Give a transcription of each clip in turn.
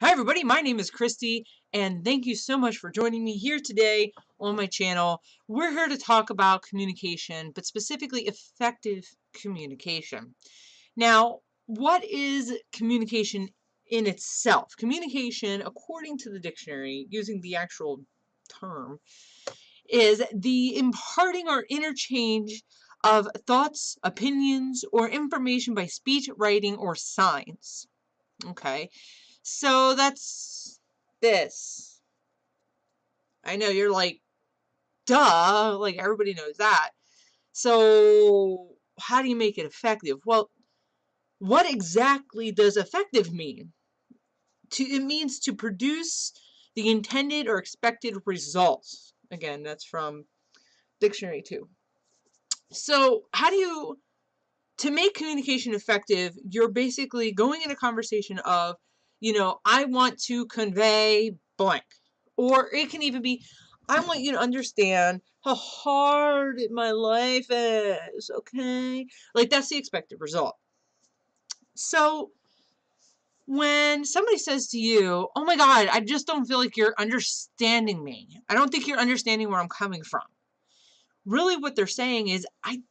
Hi everybody, my name is Christy, and thank you so much for joining me here today on my channel. We're here to talk about communication, but specifically effective communication. Now, what is communication in itself? Communication, according to the dictionary, using the actual term, is the imparting or interchange of thoughts, opinions, or information by speech, writing, or signs. Okay, so that's this. I know you're like, duh, like everybody knows that. So how do you make it effective? Well, what exactly does effective mean? It means to produce the intended or expected results. Again, that's from dictionary 2. So to make communication effective, you're basically going in a conversation of, I want to convey blank. Or it can even be, I want you to understand how hard my life is, okay? Like, that's the expected result. So, when somebody says to you, oh my God, I just don't feel like you're understanding me. I don't think you're understanding where I'm coming from. Really what they're saying is, I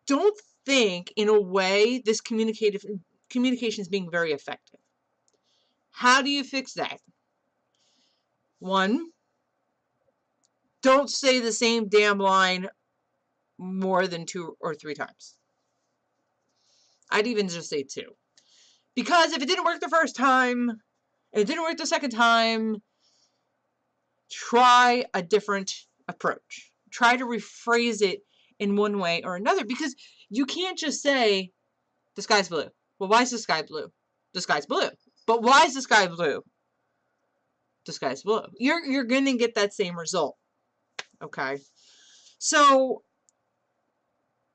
don't think, in a way, this communication is being very effective. How do you fix that? One, don't say the same damn line more than 2 or 3 times. I'd even just say 2. Because if it didn't work the first time, and it didn't work the second time, try a different approach. Try to rephrase it in one way or another, because you can't just say, the sky's blue. Well, why is the sky blue? The sky's blue. But why is the sky blue? The sky's blue. You're going to get that same result. Okay? So,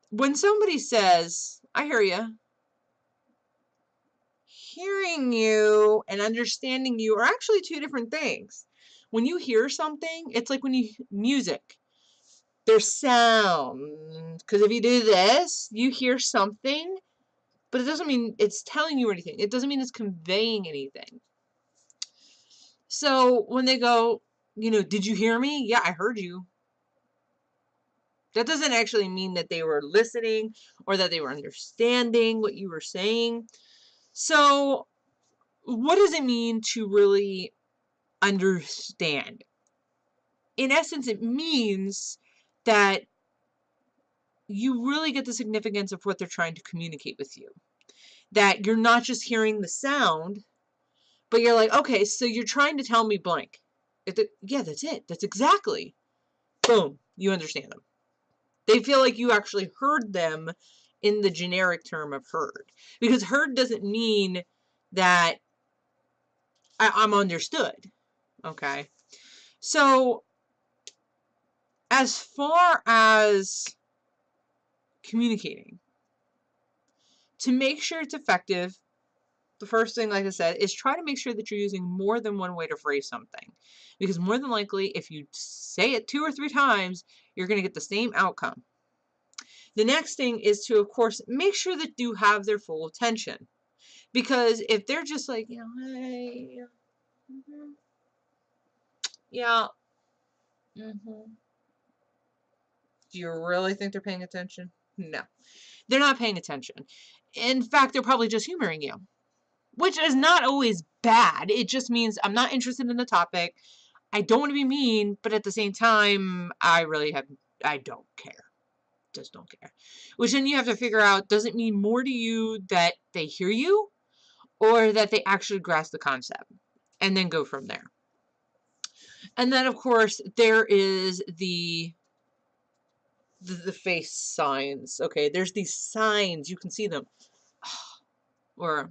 when somebody says, I hear you, hearing you and understanding you are actually 2 different things. When you hear something, it's like when you music. There's sound. Because if you do this, you hear something, but it doesn't mean it's telling you anything. It doesn't mean it's conveying anything. So when they go, did you hear me? Yeah, I heard you. That doesn't actually mean that they were listening or that they were understanding what you were saying. So what does it mean to really understand? In essence, it means that you really get the significance of what they're trying to communicate with you. That you're not just hearing the sound, but you're like, okay, so you're trying to tell me blank. Yeah, that's it. That's exactly. Boom. You understand them. They feel like you actually heard them in the generic term of heard. Because heard doesn't mean that I'm understood. Okay? So, as far as communicating, to make sure it's effective, the first thing, like I said, is try to make sure that you're using more than one way to phrase something. Because more than likely, if you say it 2 or 3 times, you're going to get the same outcome. The next thing is to, of course, make sure that you have their full attention. Because if they're just like, hey, yeah, do you really think they're paying attention? No. They're not paying attention. In fact, they're probably just humoring you. Which is not always bad. It just means I'm not interested in the topic. I don't want to be mean, but at the same time, I don't care. Just don't care. Which then you have to figure out, does it mean more to you that they hear you or that they actually grasp the concept? And then go from there. And then, of course, there is the face signs. Okay, there's these signs. You can see them. Or,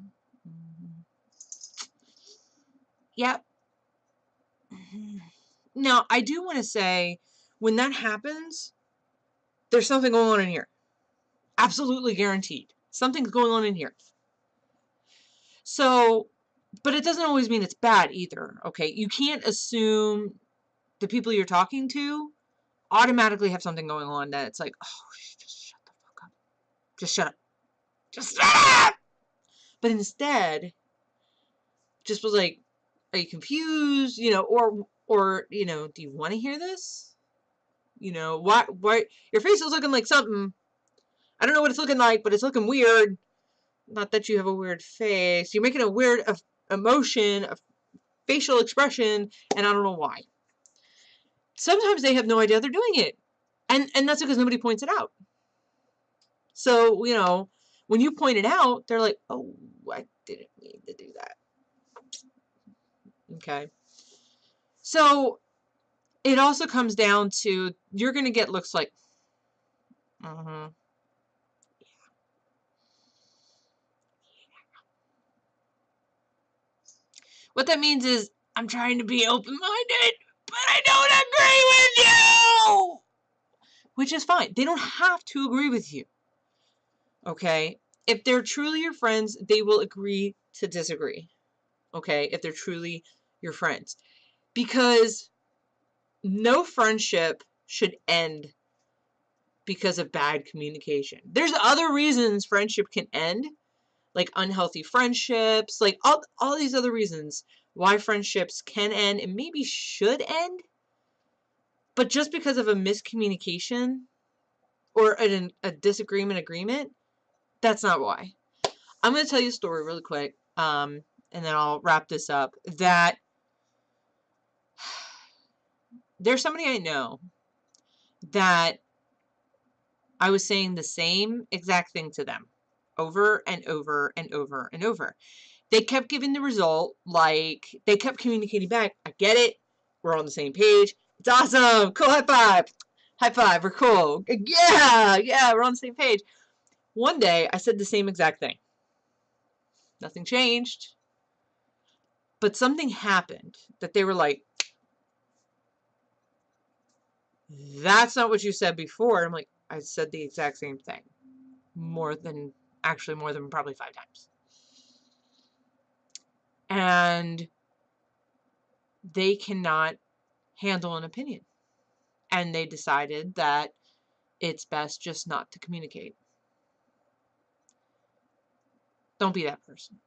yep. Now, I do want to say, when that happens, there's something going on in here. Absolutely guaranteed. Something's going on in here. So, but it doesn't always mean it's bad either, okay? You can't assume the people you're talking to automatically have something going on that it's like, oh, just shut the fuck up. Just shut up. Just shut up! But instead, just was like, Are you confused? You know, or, you know, do you want to hear this? You know, why, your face is looking like something. I don't know what it's looking like, but it's looking weird. Not that you have a weird face. You're making a weird emotion, a facial expression, and I don't know why. Sometimes they have no idea they're doing it. And that's because nobody points it out. So, you know, when you point it out, they're like, oh, I didn't mean to do that. Okay. So it also comes down to, you're going to get looks like, yeah. What that means is, I'm trying to be open-minded, but I don't agree with you! Which is fine. They don't have to agree with you. Okay? If they're truly your friends, they will agree to disagree. Okay? If they're truly your friends. Because no friendship should end because of bad communication. There's other reasons friendship can end, like unhealthy friendships, like all these other reasons why friendships can end and maybe should end. But just because of a miscommunication or a disagreement agreement, that's not why. I'm going to tell you a story really quick, and then I'll wrap this up. That there's somebody I know that I was saying the same exact thing to them over and over and over and over. They kept giving the result, like, they kept communicating back, I get it, we're on the same page, it's awesome, cool, high five, we're cool, yeah, we're on the same page. One day, I said the same exact thing. Nothing changed, but something happened that they were like, that's not what you said before. I'm like, I said the exact same thing. More than probably 5 times. And they cannot handle an opinion. And they decided that it's best just not to communicate. Don't be that person.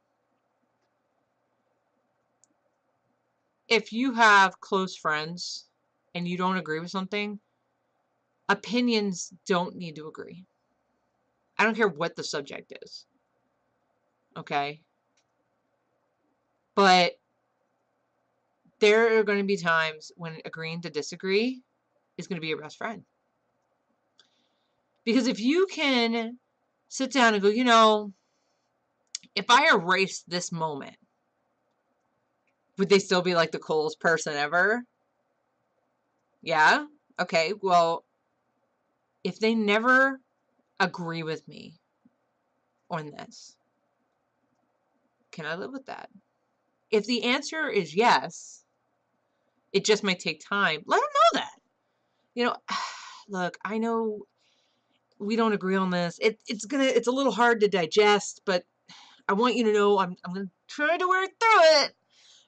If you have close friends and you don't agree with something, opinions don't need to agree. I don't care what the subject is. Okay? But there are going to be times when agreeing to disagree is going to be your best friend. Because if you can sit down and go, you know, if I erase this moment, would they still be like the coolest person ever? Yeah? Okay, well, if they never agree with me on this, can I live with that? If the answer is yes, it just might take time, let them know that. You know, look, I know we don't agree on this. It's a little hard to digest, but I want you to know I'm going to try to work through it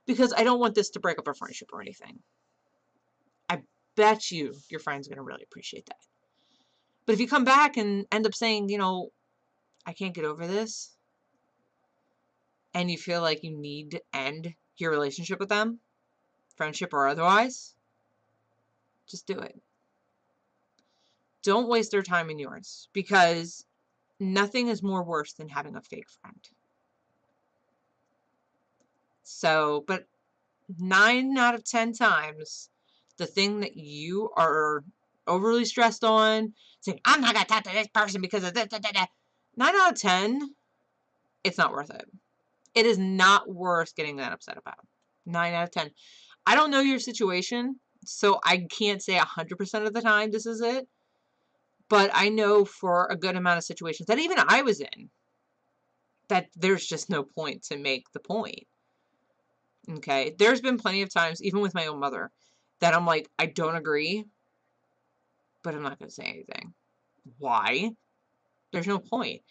because I don't want this to break up our friendship or anything. I bet you your friend's going to really appreciate that. But if you come back and end up saying, you know, I can't get over this, and you feel like you need to end your relationship with them, friendship or otherwise, just do it. Don't waste their time and yours, because nothing is more worse than having a fake friend. So, but 9 out of 10 times, the thing that you are overly stressed on, saying, I'm not going to talk to this person because of this, 9 out of 10, it's not worth it. It is not worth getting that upset about. 9 out of 10. I don't know your situation, so I can't say 100% of the time this is it. But I know for a good amount of situations that even I was in, that there's just no point to make the point. Okay? There's been plenty of times, even with my own mother, that I'm like, I don't agree, but I'm not going to say anything. Why? There's no point.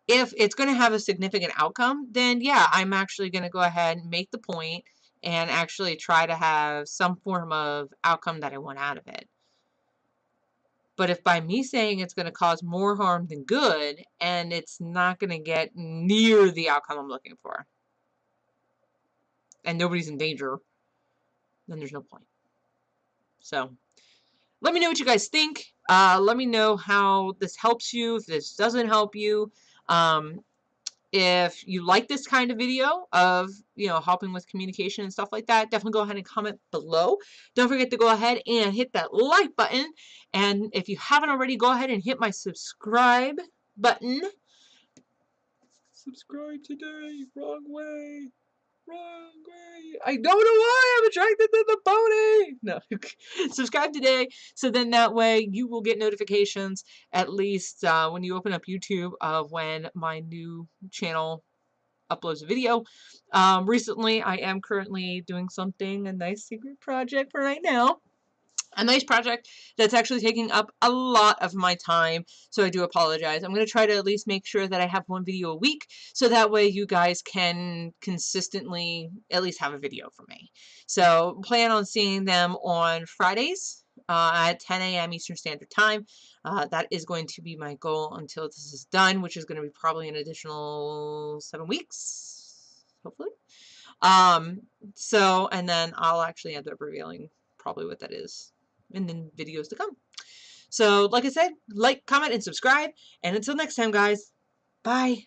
If it's going to have a significant outcome, then yeah, I'm actually going to go ahead and make the point and actually try to have some form of outcome that I want out of it. But if by me saying it's going to cause more harm than good, and it's not going to get near the outcome I'm looking for, and nobody's in danger, then there's no point. So let me know what you guys think. Let me know how this helps you, if this doesn't help you. If you like this kind of video of, helping with communication and stuff like that, definitely go ahead and comment below. Don't forget to go ahead and hit that like button. And if you haven't already, go ahead and hit my subscribe button. Subscribe today. Wrong way. Wrong way. I don't know why I'm attracted to the pony. No. Subscribe today, so then that way you will get notifications, at least when you open up YouTube, of when my new channel uploads a video. Recently, I am currently doing a nice secret project for right now. A nice project that's actually taking up a lot of my time, so I do apologize. I'm going to try to at least make sure that I have one video a week, so that way you guys can consistently at least have a video from me. So plan on seeing them on Fridays at 10 a.m. Eastern Standard Time. That is going to be my goal until this is done, which is going to be probably an additional 7 weeks, hopefully. And then I'll actually end up revealing probably what that is in the videos to come. So, like I said, like, comment, and subscribe. And until next time, guys, bye.